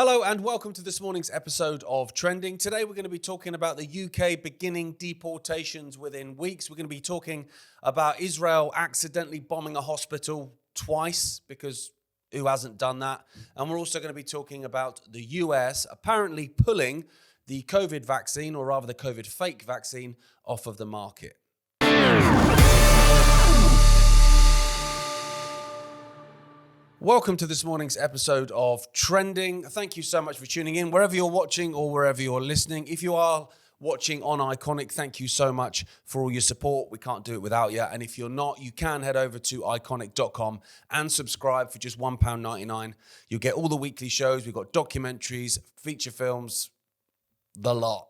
Hello and welcome to this morning's episode of Trending. Today we're going to be talking about the UK beginning deportations within weeks. We're going to be talking about Israel accidentally bombing a hospital twice, because who hasn't done that? And we're also going to be talking about the US apparently pulling the COVID vaccine, or rather the COVID fake vaccine, off of the market. Welcome to this morning's episode of Trending. Thank you so much for tuning in, wherever you're watching or wherever you're listening. If you are watching on Iconic, thank you so much for all your support. We can't do it without you. And if you're not, you can head over to iconic.com and subscribe for just £1.99. You'll get all the weekly shows. We've got documentaries, feature films, the lot.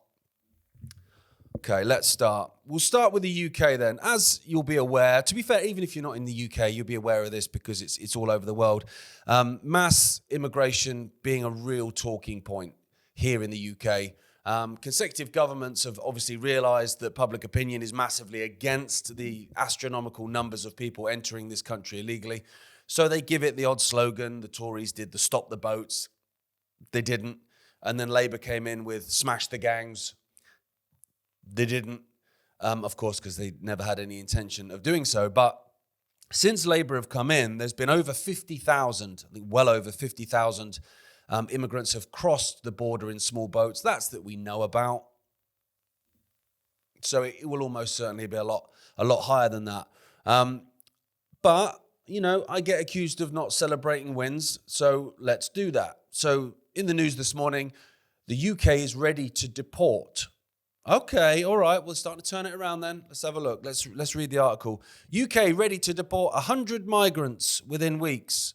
Okay, let's start. We'll start with the UK then. As you'll be aware, to be fair, even if you're not in the UK, you'll be aware of this because it's all over the world. Mass immigration being a real talking point here in the UK. Consecutive governments have obviously realised that public opinion is massively against the astronomical numbers of people entering this country illegally. So they give it the odd slogan. The Tories did the stop the boats. They didn't. And then Labour came in with smash the gangs. They didn't, of course, because they never had any intention of doing so. But since Labour have come in, there's been over 50,000, I think well over 50,000 immigrants have crossed the border in small boats. That's that we know about. So it will almost certainly be a lot higher than that. But, you know, I get accused of not celebrating wins, so let's do that. So in the news this morning, the UK is ready to deport. Okay, all right, we're starting to turn it around then. Let's have a look. Let's read the article. UK ready to deport 100 migrants within weeks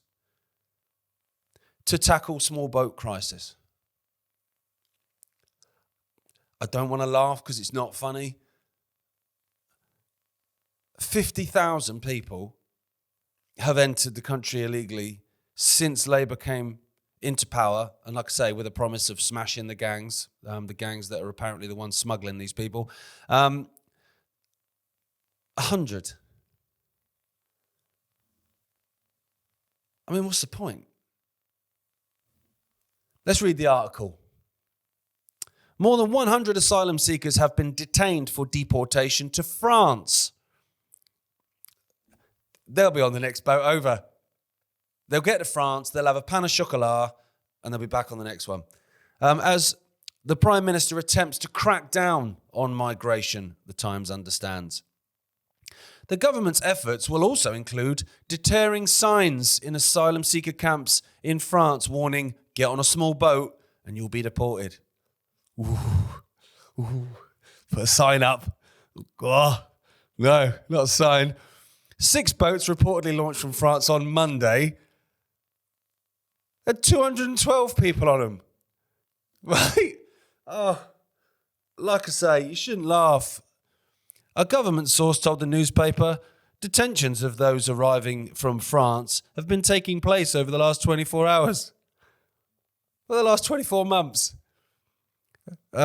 to tackle small boat crisis. I don't want to laugh because it's not funny. 50,000 people have entered the country illegally since Labour came into power, and like I say, with a promise of smashing the gangs that are apparently the ones smuggling these people. 100. I mean, what's the point? Let's read the article. More than 100 asylum seekers have been detained for deportation to France. They'll be on the next boat over. They'll get to France, they'll have a pan of chocolat, and they'll be back on the next one. As the Prime Minister attempts to crack down on migration, the Times understands. The government's efforts will also include deterring signs in asylum seeker camps in France warning, get on a small boat and you'll be deported. Ooh. Put a sign up. Oh, no, not a sign. 6 boats reportedly launched from France on Monday. Had 212 people on them. Right? Oh, like I say, you shouldn't laugh. A government source told the newspaper detentions of those arriving from France have been taking place over the last 24 hours. For the last 24 months.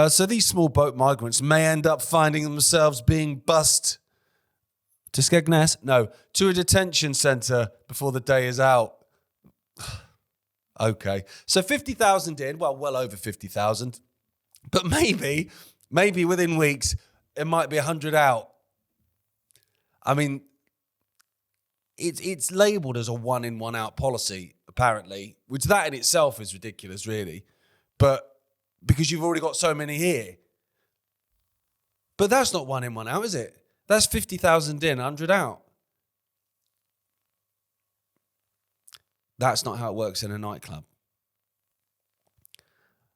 So these small boat migrants may end up finding themselves being bussed to Skegness? No, to a detention centre before the day is out. Okay, so 50,000 in, well over 50,000, but maybe within weeks, it might be 100 out. I mean, it's labelled as a one in, one out policy, apparently, which that in itself is ridiculous, really, but because you've already got so many here. But that's not one in, one out, is it? That's 50,000 in, 100 out. That's not how it works in a nightclub.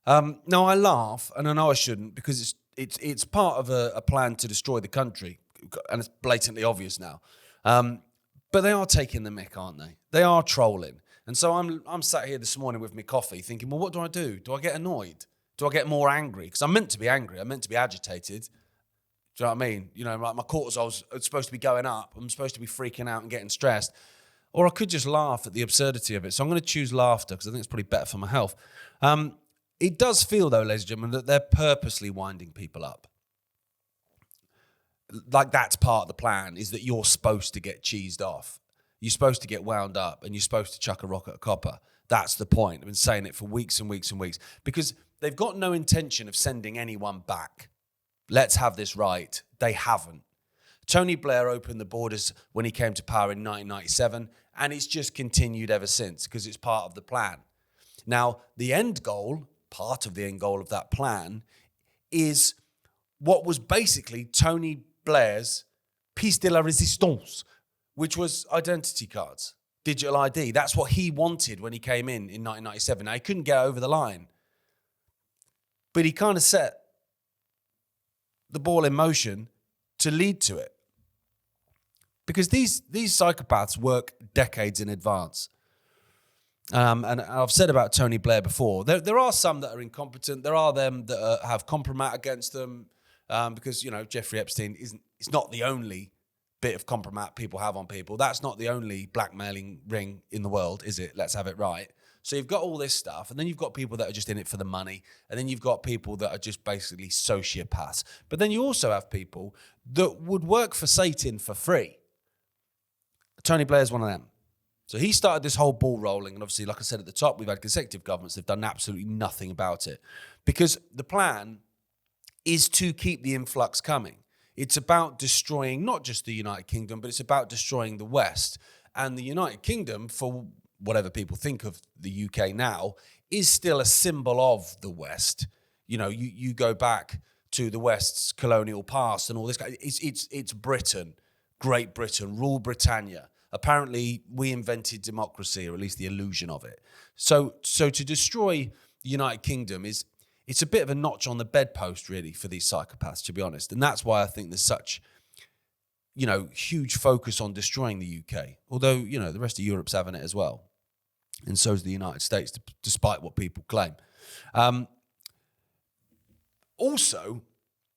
Now, I laugh, and I know I shouldn't, because it's part of a plan to destroy the country, and it's blatantly obvious now. But they are taking the mick, aren't they? They are trolling. And so I'm sat here this morning with my coffee thinking, well, what do I do? Do I get annoyed? Do I get more angry? Because I'm meant to be angry. I'm meant to be agitated. Do you know what I mean? You know, like my cortisol's supposed to be going up. I'm supposed to be freaking out and getting stressed. Or I could just laugh at the absurdity of it. So I'm going to choose laughter because I think it's probably better for my health. It does feel, though, ladies and gentlemen, that they're purposely winding people up. Like that's part of the plan, is that you're supposed to get cheesed off. You're supposed to get wound up and you're supposed to chuck a rock at a copper. That's the point. I've been saying it for weeks and weeks and weeks because they've got no intention of sending anyone back. Let's have this right. They haven't. Tony Blair opened the borders when he came to power in 1997, and it's just continued ever since because it's part of the plan. Now, the end goal, part of the end goal of that plan, is what was basically Tony Blair's piece de la résistance, which was identity cards, digital ID. That's what he wanted when he came in 1997. Now, he couldn't get over the line, but he kind of set the ball in motion to lead to it. Because these psychopaths work decades in advance. And I've said about Tony Blair before, there are some that are incompetent. There are them that have compromat against them because, Jeffrey Epstein it's not the only bit of compromat people have on people. That's not the only blackmailing ring in the world, is it? Let's have it right. So you've got all this stuff, and then you've got people that are just in it for the money, and then you've got people that are just basically sociopaths. But then you also have people that would work for Satan for free. Tony Blair's one of them. So he started this whole ball rolling, and obviously, like I said at the top, we've had consecutive governments that have done absolutely nothing about it. Because the plan is to keep the influx coming. It's about destroying not just the United Kingdom, but it's about destroying the West. And the United Kingdom, for whatever people think of the UK now, is still a symbol of the West. You go back to the West's colonial past and all this. It's Britain, Great Britain, rule Britannia. Apparently, we invented democracy, or at least the illusion of it. So to destroy the United Kingdom it's a bit of a notch on the bedpost, really, for these psychopaths, to be honest. And that's why I think there's such, huge focus on destroying the UK. Although, the rest of Europe's having it as well. And so is the United States, despite what people claim. Also,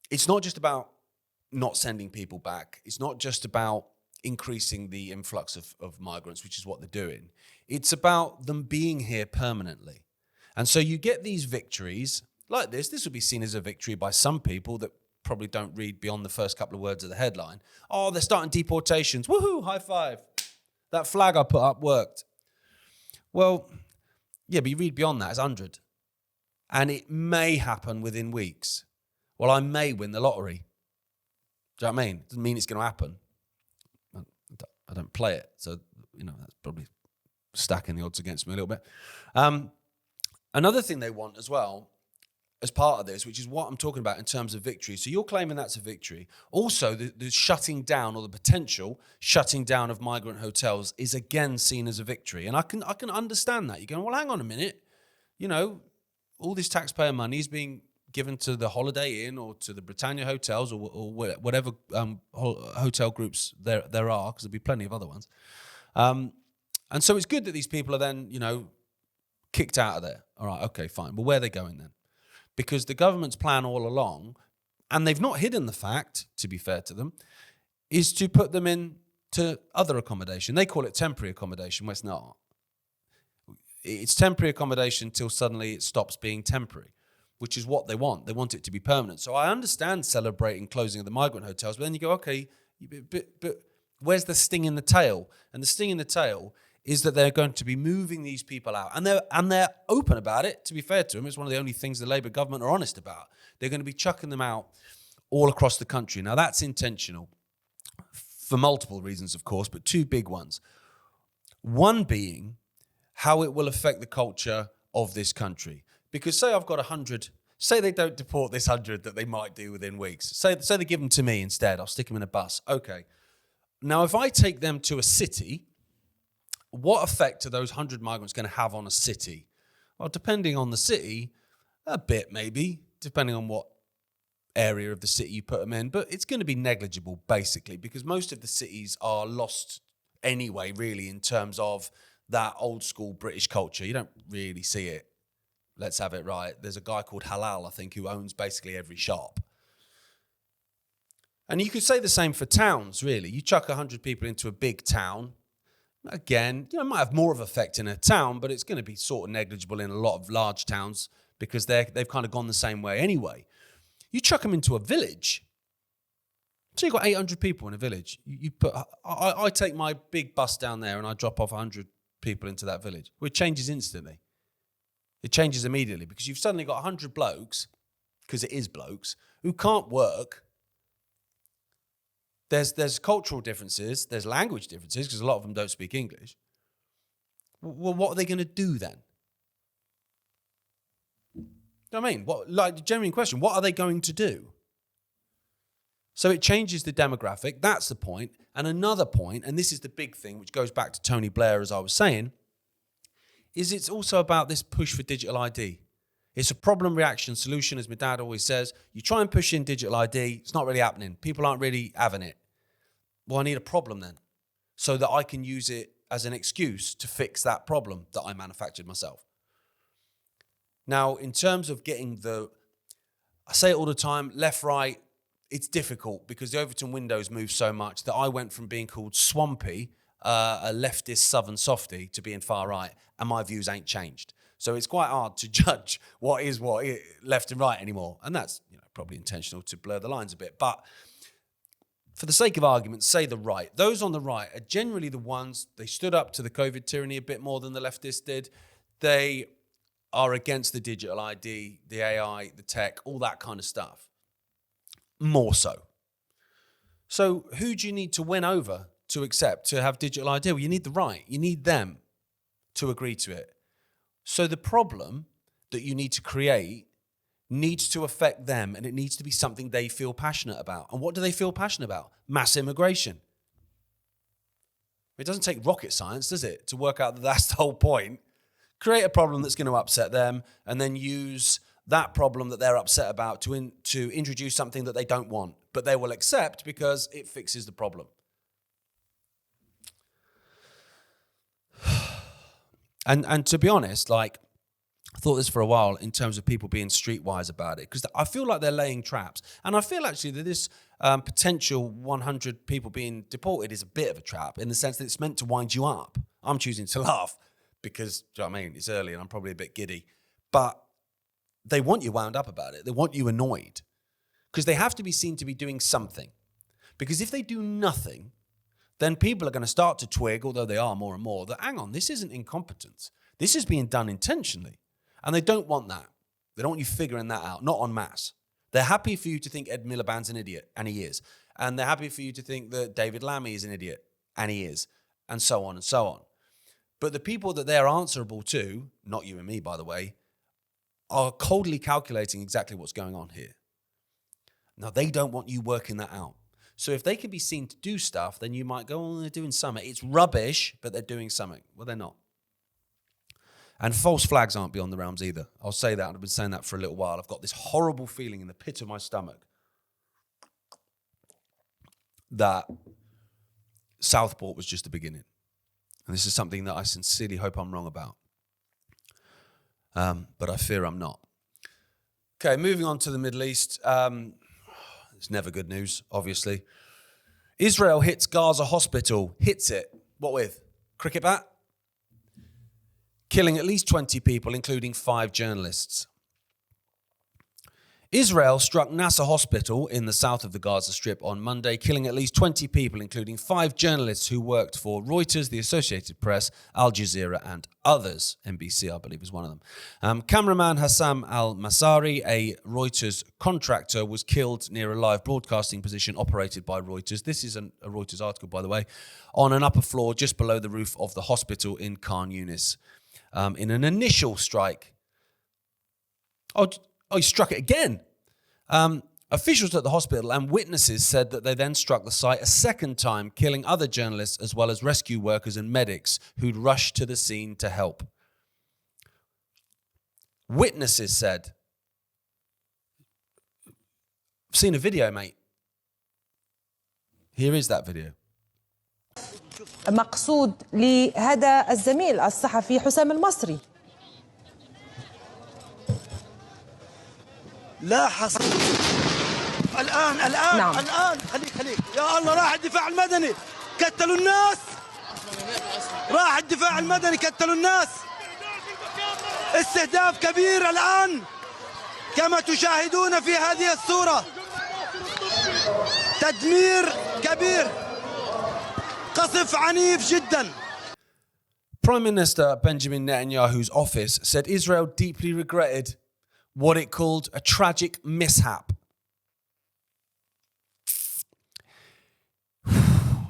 it's not just about not sending people back. It's not just about increasing the influx of migrants, which is what they're doing. It's about them being here permanently. And so you get these victories like this. This would be seen as a victory by some people that probably don't read beyond the first couple of words of the headline. Oh, they're starting deportations. Woohoo, high five. That flag I put up worked. Well, yeah, but you read beyond that, it's 100. And it may happen within weeks. Well, I may win the lottery. Do you know what I mean? Doesn't mean it's going to happen. I don't play it. So, that's probably stacking the odds against me a little bit. Another thing they want as well, as part of this, which is what I'm talking about in terms of victory. So you're claiming that's a victory. Also, the shutting down, or the potential shutting down of migrant hotels, is again seen as a victory. And I can understand that. You're going, well, hang on a minute. All this taxpayer money is being given to the Holiday Inn or to the Britannia hotels or whatever hotel groups there are, because there'll be plenty of other ones. And so it's good that these people are then, kicked out of there. All right, okay, fine. Well, where are they going then? Because the government's plan all along, and they've not hidden the fact, to be fair to them, is to put them into other accommodation. They call it temporary accommodation, well, it's not. It's temporary accommodation till suddenly it stops being temporary, which is what they want. They want it to be permanent. So I understand celebrating closing of the migrant hotels, but then you go, okay, but where's the sting in the tail? And the sting in the tail is that they're going to be moving these people out. And they're open about it, to be fair to them. It's one of the only things the Labour government are honest about. They're going to be chucking them out all across the country. Now, that's intentional for multiple reasons, of course, but two big ones. One being how it will affect the culture of this country. Because say I've got 100, say they don't deport this 100 that they might do within weeks. Say they give them to me instead. I'll stick them in a bus. Okay. Now, if I take them to a city, what effect are those 100 migrants going to have on a city? Well, depending on the city, a bit maybe, depending on what area of the city you put them in. But it's going to be negligible, basically, because most of the cities are lost anyway, really, in terms of that old school British culture. You don't really see it. Let's have it right. There's a guy called Halal, I think, who owns basically every shop. And you could say the same for towns, really. You chuck 100 people into a big town, again, it might have more of an effect in a town, but it's going to be sort of negligible in a lot of large towns because they've kind of gone the same way anyway. You chuck them into a village. So you've got 800 people in a village. I take my big bus down there and I drop off 100 people into that village. Well, it changes instantly. It changes immediately because you've suddenly got 100 blokes, because it is blokes, who can't work. There's cultural differences, there's language differences, because a lot of them don't speak English. Well, what are they going to do then? You know what I mean? The genuine question, what are they going to do? So it changes the demographic. That's the point. And another point, and this is the big thing, which goes back to Tony Blair, as I was saying, is it's also about this push for digital ID. It's a problem, reaction, solution, as my dad always says. You try and push in digital ID, it's not really happening. People aren't really having it. Well, I need a problem then, so that I can use it as an excuse to fix that problem that I manufactured myself. Now, in terms of getting I say it all the time, left, right, it's difficult because the Overton windows move so much that I went from being called Swampy, a leftist southern softie, to being far right, and my views ain't changed. So it's quite hard to judge what is left and right anymore. And that's probably intentional to blur the lines a bit. But for the sake of argument, say the right. Those on the right are generally the ones, they stood up to the COVID tyranny a bit more than the leftists did. They are against the digital ID, the AI, the tech, all that kind of stuff. More so. So who do you need to win over to accept to have digital ID? Well, you need the right. You need them to agree to it. So the problem that you need to create needs to affect them, and it needs to be something they feel passionate about. And what do they feel passionate about? Mass immigration. It doesn't take rocket science, does it, to work out that that's the whole point. Create a problem that's going to upset them, and then use that problem that they're upset about to introduce something that they don't want, but they will accept because it fixes the problem. And to be honest, I thought this for a while in terms of people being streetwise about it, because I feel like they're laying traps. And I feel actually that this potential 100 people being deported is a bit of a trap in the sense that it's meant to wind you up. I'm choosing to laugh because, do you know what I mean? It's early and I'm probably a bit giddy. But they want you wound up about it. They want you annoyed because they have to be seen to be doing something. Because if they do nothing, then people are going to start to twig, although they are more and more, that hang on, this isn't incompetence. This is being done intentionally. And they don't want that. They don't want you figuring that out, not en masse. They're happy for you to think Ed Miliband's an idiot, and he is. And they're happy for you to think that David Lammy is an idiot, and he is. And so on and so on. But the people that they're answerable to, not you and me, by the way, are coldly calculating exactly what's going on here. Now, they don't want you working that out. So if they can be seen to do stuff, then you might go, oh, they're doing something. It's rubbish, but they're doing something. Well, they're not. And false flags aren't beyond the realms either. I'll say that. I've been saying that for a little while. I've got this horrible feeling in the pit of my stomach that Southport was just the beginning. And this is something that I sincerely hope I'm wrong about. But I fear I'm not. Okay, moving on to the Middle East. It's never good news, obviously. Israel hits Gaza hospital. Hits it. What with? Cricket bat? Killing at least 20 people, including 5 journalists. Israel struck Nasser Hospital in the south of the Gaza Strip on Monday, killing at least 20 people, including 5 journalists who worked for Reuters, the Associated Press, Al Jazeera, and others. NBC, I believe, is one of them. Cameraman Hassam Al-Masari, a Reuters contractor, was killed near a live broadcasting position operated by Reuters. This is a Reuters article, by the way, on an upper floor just below the roof of the hospital in Khan Yunis. In an initial strike. Oh, he struck it again. Officials at the hospital and witnesses said that they then struck the site a second time, killing other journalists as well as rescue workers and medics who'd rushed to the scene to help. Witnesses said, I've seen a video, mate. Here is that video. مقصود لهذا الزميل الصحفي حسام المصري. لا حصل الآن نعم. الآن خليك يا الله راح الدفاع المدني كتلوا الناس راح الدفاع المدني كتلوا الناس استهداف كبير الآن كما تشاهدون في هذه الصورة تدمير كبير قصف عنيف جدا. Prime Minister Benjamin Netanyahu's office said Israel deeply regretted what it called a tragic mishap.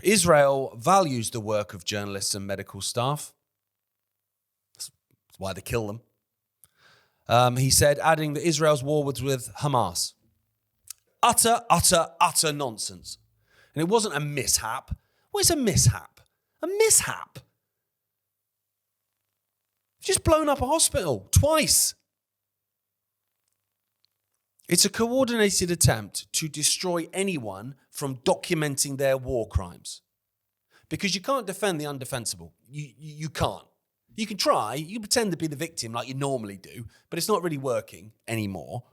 Israel values the work of journalists and medical staff. That's why they kill them. He said, adding that Israel's war was with Hamas. Utter nonsense. And it wasn't a mishap. What is a mishap? A mishap? Just blown up a hospital twice. It's a coordinated attempt to destroy anyone from documenting their war crimes. Because you can't defend the undefensible. You can't. You can try, you can pretend to be the victim like you normally do, but it's not really working anymore.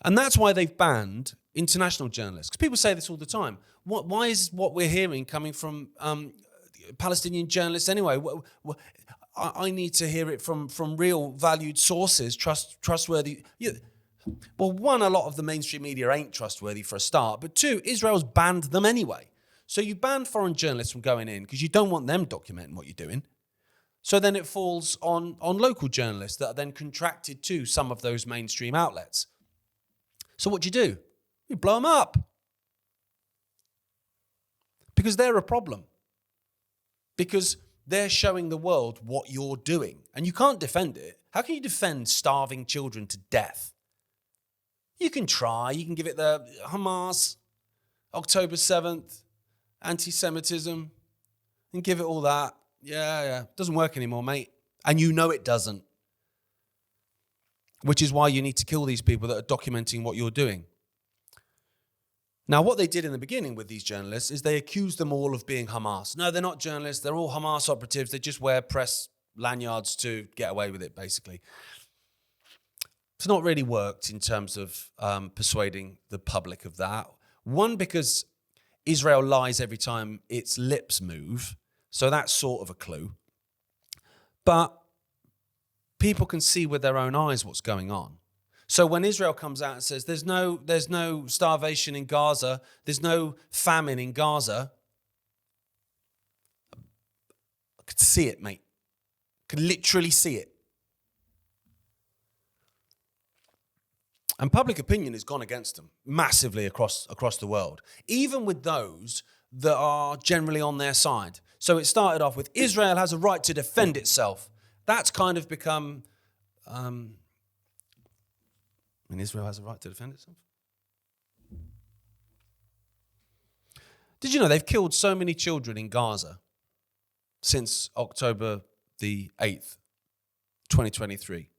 And that's why they've banned international journalists. Because people say this all the time. Why is what we're hearing coming from Palestinian journalists anyway? I need to hear it from real valued sources, trustworthy. Yeah. Well, one, a lot of the mainstream media ain't trustworthy for a start. But two, Israel's banned them anyway. So you ban foreign journalists from going in because you don't want them documenting what you're doing. So then it falls on local journalists that are then contracted to some of those mainstream outlets. So what do? You blow them up. Because they're a problem. Because they're showing the world what you're doing. And you can't defend it. How can you defend starving children to death? You can try. You can give it the Hamas, October 7th, anti-Semitism, and give it all that. Yeah. Doesn't work anymore, mate. And you know it doesn't. Which is why you need to kill these people that are documenting what you're doing. Now, what they did in the beginning with these journalists is they accused them all of being Hamas. No, they're not journalists. They're all Hamas operatives. They just wear press lanyards to get away with it, basically. It's not really worked in terms of persuading the public of that. One, because Israel lies every time its lips move. So that's sort of a clue. But people can see with their own eyes what's going on. So when Israel comes out and says there's no starvation in Gaza, there's no famine in Gaza, I could see it, mate. I could literally see it. And public opinion has gone against them massively across the world, even with those that are generally on their side. So it started off with Israel has a right to defend itself. That's kind of become... Israel has a right to defend itself. Did you know they've killed so many children in Gaza since October the 8th, 2023?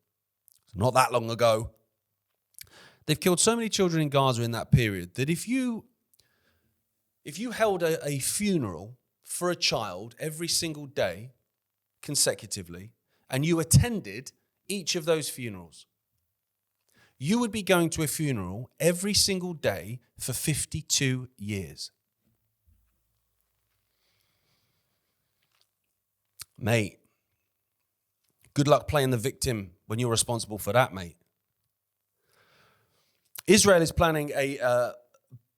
Not that long ago. They've killed so many children in Gaza in that period that if you held a funeral for a child every single day consecutively and you attended each of those funerals, you would be going to a funeral every single day for 52 years. Mate, good luck playing the victim when you're responsible for that, mate. Israel is planning a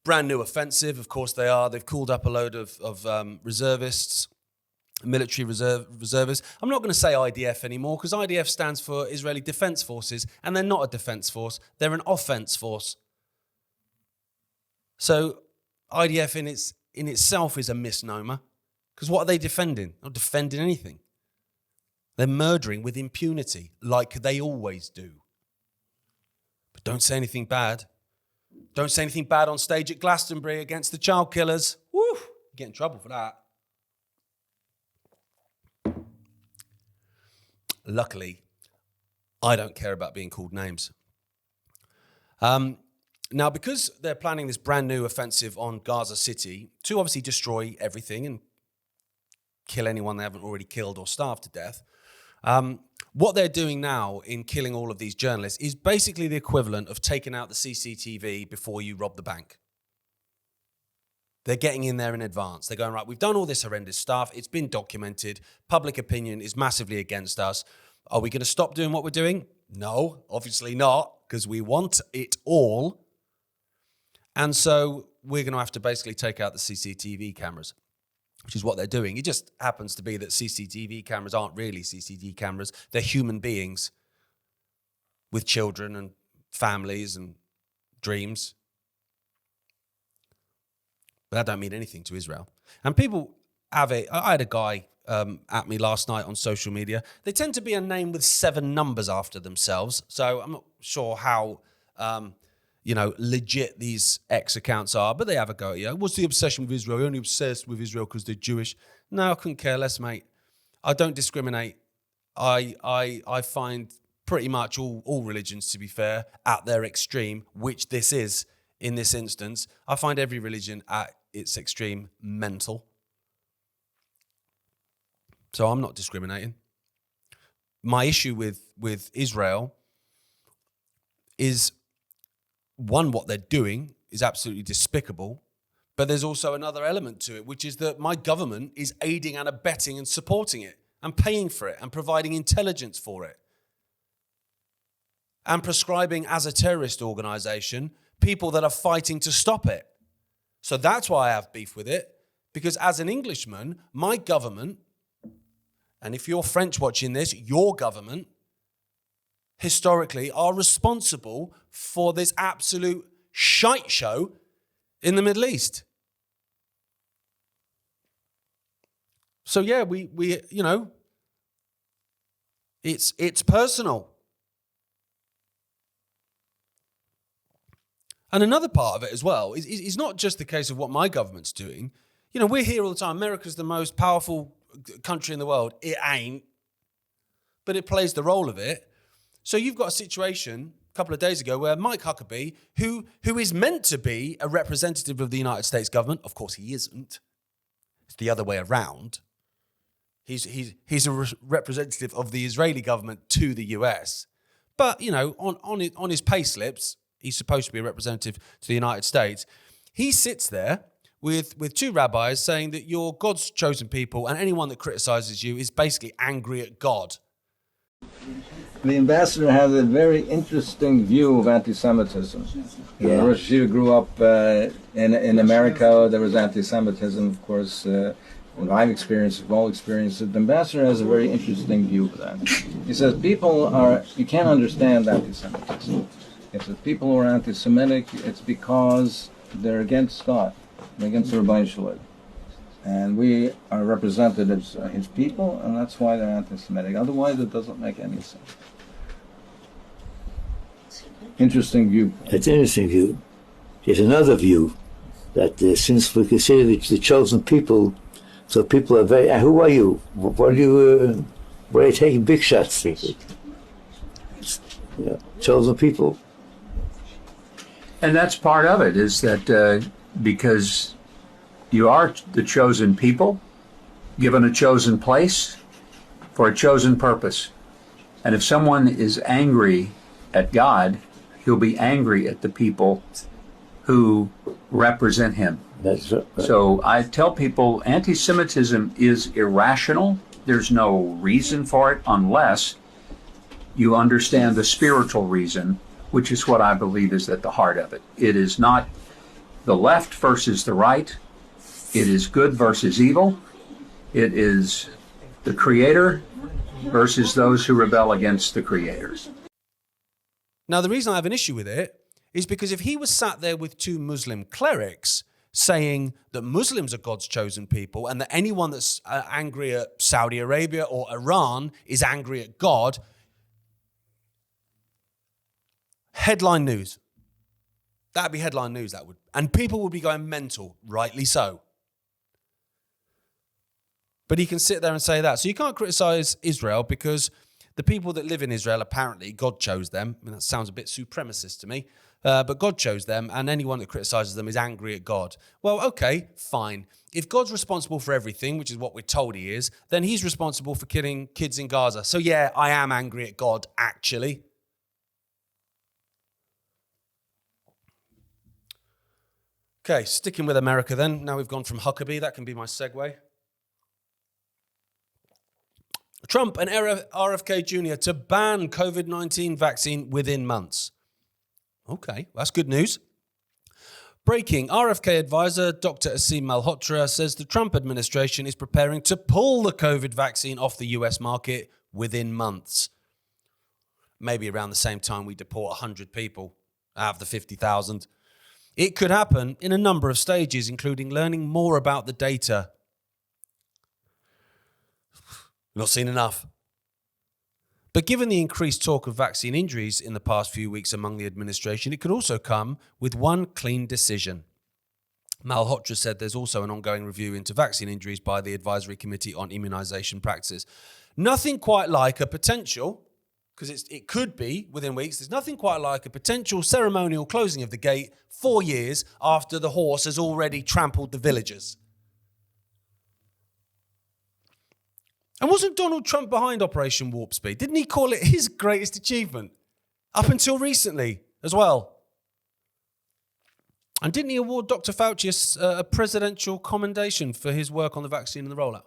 brand new offensive. Of course they are. They've called up a load of reservists, military reservists. I'm not going to say IDF anymore because IDF stands for Israeli Defense Forces, and they're not a defense force. They're an offense force. So IDF in itself is a misnomer because what are they defending? They're not defending anything. They're murdering with impunity like they always do. But don't say anything bad. Don't say anything bad on stage at Glastonbury against the child killers. Woo! You get in trouble for that. Luckily, I don't care about being called names. Now, because they're planning this brand new offensive on Gaza City to obviously destroy everything and kill anyone they haven't already killed or starved to death, what they're doing now in killing all of these journalists is basically the equivalent of taking out the CCTV before you rob the bank. They're getting in there in advance. They're going, right, we've done all this horrendous stuff. It's been documented. Public opinion is massively against us. Are we going to stop doing what we're doing? No, obviously not, because we want it all. And so we're going to have to basically take out the CCTV cameras. which is what they're doing. It just happens to be that CCTV cameras aren't really CCTV cameras. They're human beings with children and families and dreams. But that don't mean anything to Israel. And people have I had a guy at me last night on social media. They tend to be a name with 7 numbers after themselves. So I'm not sure how, legit these X accounts are, but they have a go at you. What's the obsession with Israel? You're only obsessed with Israel because they're Jewish. No, I couldn't care less, mate. I don't discriminate. I find pretty much all religions, to be fair, at their extreme, which this is in this instance. I find every religion at its extreme mental. So I'm not discriminating. My issue with Israel is, one, what they're doing is absolutely despicable, but there's also another element to it, which is that my government is aiding and abetting and supporting it and paying for it and providing intelligence for it and prescribing as a terrorist organization people that are fighting to stop it. So that's why I have beef with it, because as an Englishman, my government, and if you're French watching this, your government, historically, are responsible for this absolute shite show in the Middle East. So yeah, we it's personal. And another part of it as well is not just the case of what my government's doing. We're here all the time. America's the most powerful country in the world. It ain't, but it plays the role of it. So you've got a situation a couple of days ago where Mike Huckabee, who is meant to be a representative of the United States government, of course he isn't. It's the other way around. He's a representative of the Israeli government to the US. But, on his pay slips, he's supposed to be a representative to the United States. He sits there with 2 rabbis saying that you're God's chosen people and anyone that criticizes you is basically angry at God. The ambassador has a very interesting view of anti-Semitism. Yeah. Rosh Hashiva grew up in America. There was anti-Semitism, of course. I've experienced it, we've all experienced it. The ambassador has a very interesting view of that. He says you can't understand anti-Semitism. He says people who are anti-Semitic, it's because they're against God, they're against the Rabbi Shalom. And we are represented as his people, and that's why they're anti-Semitic. Otherwise, it doesn't make any sense. Interesting view. It's an interesting view. There's another view that since we consider the chosen people, so people are very. Who are you? What are you? Where are you taking big shots? Chosen people. And that's part of it. Is that because you are the chosen people, given a chosen place, for a chosen purpose. And if someone is angry at God, he'll be angry at the people who represent him. That's right. So I tell people anti-Semitism is irrational. There's no reason for it unless you understand the spiritual reason, which is what I believe is at the heart of it. It is not the left versus the right. It is good versus evil. It is the Creator versus those who rebel against the creators. Now, the reason I have an issue with it is because if he was sat there with 2 Muslim clerics saying that Muslims are God's chosen people and that anyone that's angry at Saudi Arabia or Iran is angry at God, headline news. That'd be headline news, that would. And people would be going mental, rightly so. But he can sit there and say that. So you can't criticize Israel because the people that live in Israel, apparently, God chose them. I mean, that sounds a bit supremacist to me. But God chose them, and anyone that criticizes them is angry at God. Well, okay, fine. If God's responsible for everything, which is what we're told he is, then he's responsible for killing kids in Gaza. So yeah, I am angry at God, actually. Okay, sticking with America then. Now we've gone from Huckabee. That can be my segue. Trump and RFK Jr. to ban COVID-19 vaccine within months. Okay, that's good news. Breaking, RFK advisor Dr. Asim Malhotra says the Trump administration is preparing to pull the COVID vaccine off the US market within months. Maybe around the same time we deport 100 people out of the 50,000. It could happen in a number of stages, including learning more about the data. Not seen enough. But given the increased talk of vaccine injuries in the past few weeks among the administration, it could also come with one clean decision. Malhotra said there's also an ongoing review into vaccine injuries by the Advisory Committee on Immunization Practices. Nothing quite like a potential, because it could be within weeks, there's nothing quite like a potential ceremonial closing of the gate 4 years after the horse has already trampled the villagers. And wasn't Donald Trump behind Operation Warp Speed? Didn't he call it his greatest achievement? Up until recently as well. And didn't he award Dr. Fauci a presidential commendation for his work on the vaccine and the rollout?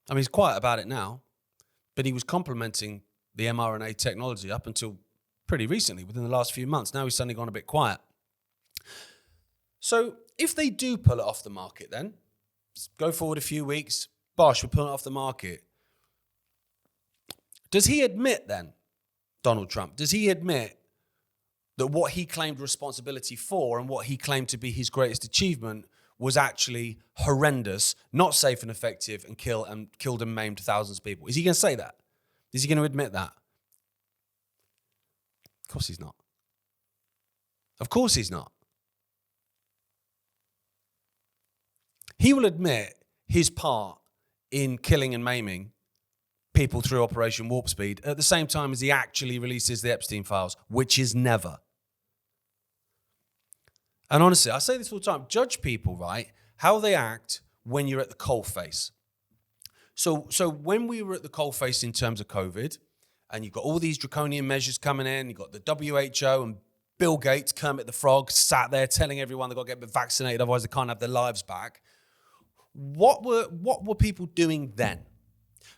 I mean, he's quiet about it now, but he was complimenting the mRNA technology up until pretty recently, within the last few months. Now he's suddenly gone a bit quiet. So if they do pull it off the market then, go forward a few weeks, bosh, we're pulling it off the market. Does he admit then, Donald Trump, does he admit that what he claimed responsibility for and what he claimed to be his greatest achievement was actually horrendous, not safe and effective, and killed and maimed thousands of people? Is he going to say that? Is he going to admit that? Of course he's not. Of course he's not. He will admit his part in killing and maiming people through Operation Warp Speed at the same time as he actually releases the Epstein files, which is never. And honestly, I say this all the time, judge people, right, how they act when you're at the coalface. So when we were at the coalface in terms of COVID, and you've got all these draconian measures coming in, you've got the WHO and Bill Gates, Kermit the Frog, sat there telling everyone they've got to get vaccinated, otherwise they can't have their lives back. What were people doing then?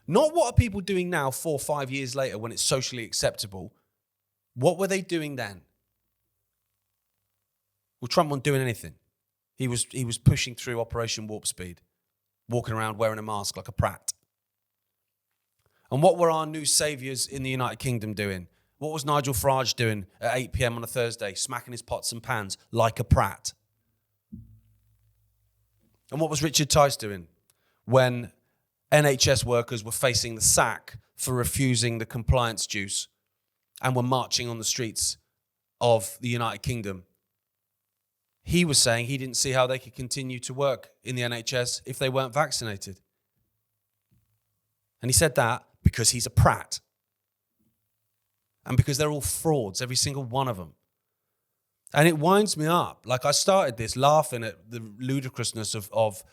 Not what are people doing now 4 or 5 years later when it's socially acceptable. What were they doing then? Well, Trump wasn't doing anything. He was pushing through Operation Warp Speed, walking around wearing a mask like a prat. And what were our new saviours in the United Kingdom doing? What was Nigel Farage doing at 8 p.m. on a Thursday, smacking his pots and pans like a prat? And what was Richard Tice doing when NHS workers were facing the sack for refusing the compliance dues and were marching on the streets of the United Kingdom? He was saying he didn't see how they could continue to work in the NHS if they weren't vaccinated. And he said that because he's a prat. And because they're all frauds, every single one of them. And it winds me up. Like, I started this laughing at the ludicrousness of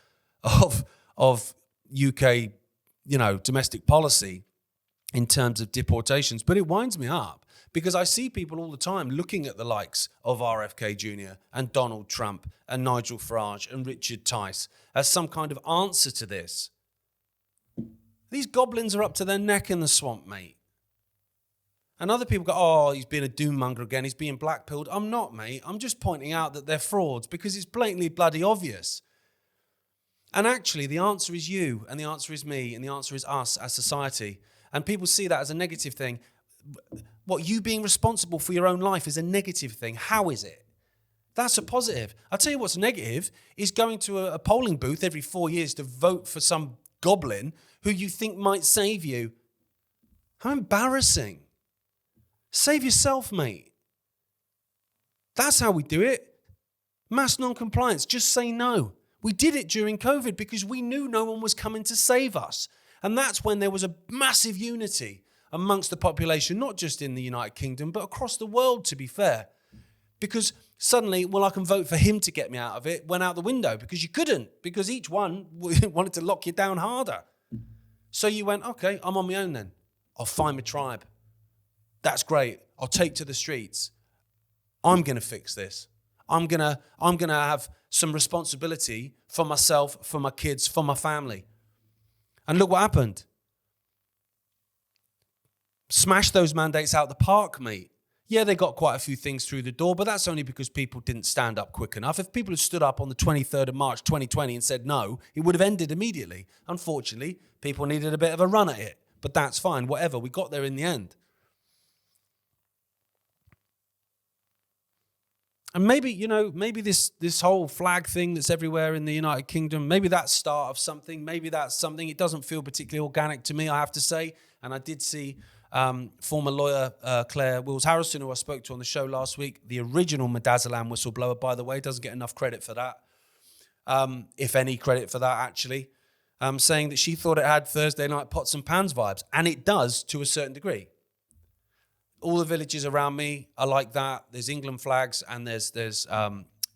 UK, domestic policy in terms of deportations. But it winds me up because I see people all the time looking at the likes of RFK Jr. and Donald Trump and Nigel Farage and Richard Tice as some kind of answer to this. These goblins are up to their neck in the swamp, mate. And other people go, oh, he's being a doom-monger again, he's being black-pilled. I'm not, mate. I'm just pointing out that they're frauds because it's blatantly bloody obvious. And actually, the answer is you, and the answer is me, and the answer is us as society. And people see that as a negative thing. What, you being responsible for your own life is a negative thing. How is it? That's a positive. I'll tell you what's negative is going to a polling booth every 4 years to vote for some goblin who you think might save you. How embarrassing. Save yourself, mate. That's how we do it. Mass non-compliance. Just say no. We did it during COVID because we knew no one was coming to save us. And that's when there was a massive unity amongst the population, not just in the United Kingdom, but across the world, to be fair. Because suddenly, well, I can vote for him to get me out of it, went out the window because you couldn't, because each one wanted to lock you down harder. So you went, okay, I'm on my own then. I'll find my tribe. That's great. I'll take to the streets. I'm going to fix this. I'm going to have some responsibility for myself, for my kids, for my family. And look what happened. Smash those mandates out the park, mate. Yeah, they got quite a few things through the door, but that's only because people didn't stand up quick enough. If people had stood up on the 23rd of March 2020 and said no, it would have ended immediately. Unfortunately, people needed a bit of a run at it, but that's fine, whatever. We got there in the end. And maybe, maybe this whole flag thing that's everywhere in the United Kingdom, maybe that's the start of something. Maybe that's something. It doesn't feel particularly organic to me, I have to say. And I did see former lawyer Claire Wills-Harrison, who I spoke to on the show last week, the original Midazolam whistleblower, by the way, doesn't get enough credit for that, if any credit for that, actually, saying that she thought it had Thursday night pots and pans vibes. And it does to a certain degree. All the villages around me are like that. There's England flags and there's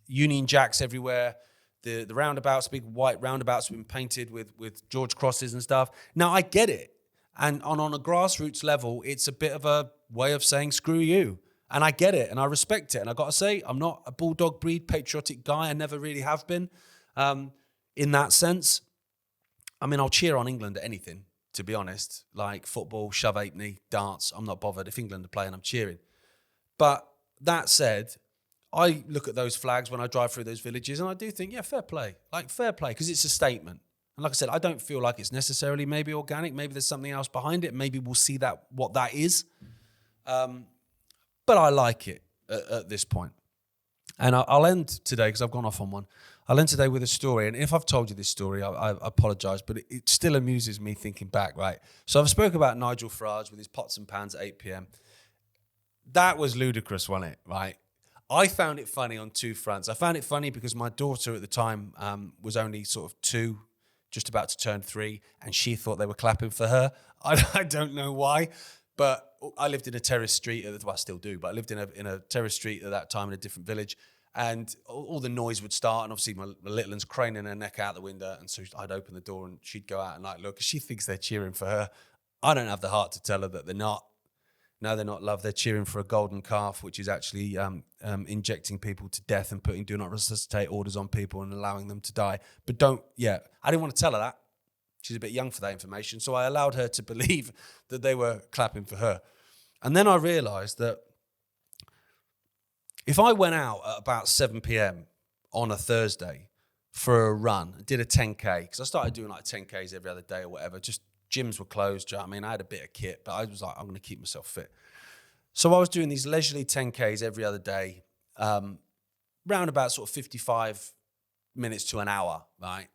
Union Jacks everywhere. The roundabouts, big white roundabouts have been painted with George crosses and stuff. Now, I get it. And on a grassroots level, it's a bit of a way of saying screw you. And I get it and I respect it. And I got to say, I'm not a bulldog breed patriotic guy. I never really have been in that sense. I mean, I'll cheer on England at anything, to be honest, like football, shove halfpenny, darts. I'm not bothered. If England are playing, I'm cheering. But that said, I look at those flags when I drive through those villages and I do think, yeah, fair play. Like fair play, because it's a statement. And like I said, I don't feel like it's necessarily maybe organic. Maybe there's something else behind it. Maybe we'll see what that is. But I like it at this point. And I'll end today, because I've gone off on one. I'll end today with a story. And if I've told you this story, I apologise, but it still amuses me thinking back, right? So I've spoken about Nigel Farage with his pots and pans at 8 p.m. That was ludicrous, wasn't it, right? I found it funny on two fronts. I found it funny because my daughter at the time was only sort of 2, just about to turn 3, and she thought they were clapping for her. I don't know why, but I lived in a terrace street. Well, I still do, but I lived in a terrace street at that time in a different village. And all the noise would start, and obviously my little one's craning her neck out the window, and so I'd open the door and she'd go out and like look. She thinks they're cheering for her. I don't have the heart to tell her that they're not. No, they're not, love. They're cheering for a golden calf, which is actually injecting people to death and putting do not resuscitate orders on people and allowing them to die. But I didn't want to tell her that. She's a bit young for that information, so I allowed her to believe that they were clapping for her. And then I realised that if I went out at about 7 p.m. on a Thursday for a run, did a 10K, because I started doing like 10Ks every other day or whatever, just gyms were closed, do you know what I mean? I had a bit of kit, but I was like, I'm going to keep myself fit. So I was doing these leisurely 10Ks every other day, round about sort of 55 minutes to an hour, right?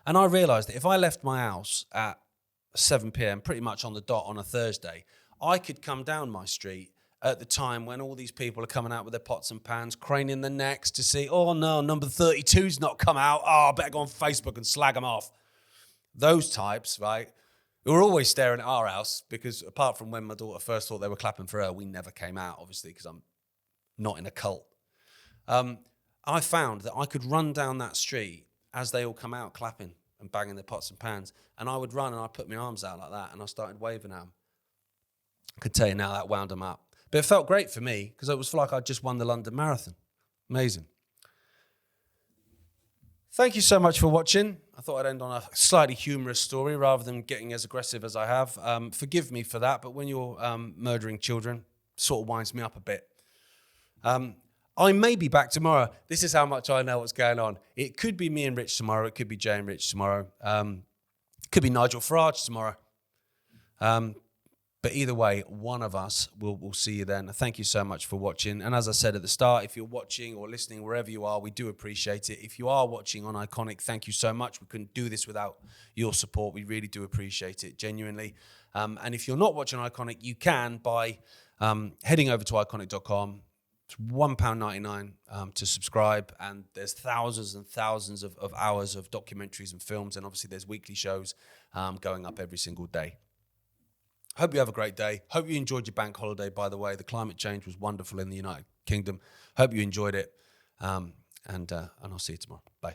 And I realised that if I left my house at 7 p.m, pretty much on the dot on a Thursday, I could come down my street at the time when all these people are coming out with their pots and pans, craning their necks to see, oh no, number 32's not come out. Oh, I better go on Facebook and slag them off. Those types, right, who were always staring at our house, because apart from when my daughter first thought they were clapping for her, we never came out, obviously, because I'm not in a cult. I found that I could run down that street as they all come out clapping and banging their pots and pans, and I would run and I'd put my arms out like that and I started waving at them. I could tell you now that wound them up. But it felt great for me because it was like I'd just won the London Marathon. Amazing. Thank you so much for watching. I thought I'd end on a slightly humorous story rather than getting as aggressive as I have. Forgive me for that, but when you're murdering children, it sort of winds me up a bit. I may be back tomorrow. This is how much I know what's going on. It could be me and Rich tomorrow. It could be Jay and Rich tomorrow. It could be Nigel Farage tomorrow. But either way, one of us will see you then. Thank you so much for watching. And as I said at the start, if you're watching or listening, wherever you are, we do appreciate it. If you are watching on Iconic, thank you so much. We couldn't do this without your support. We really do appreciate it, genuinely. And if you're not watching Iconic, you can by heading over to iconic.com. It's £1.99 to subscribe. And there's thousands and thousands of hours of documentaries and films. And obviously there's weekly shows going up every single day. Hope you have a great day. Hope you enjoyed your bank holiday, by the way. The climate change was wonderful in the United Kingdom. Hope you enjoyed it. And I'll see you tomorrow. Bye.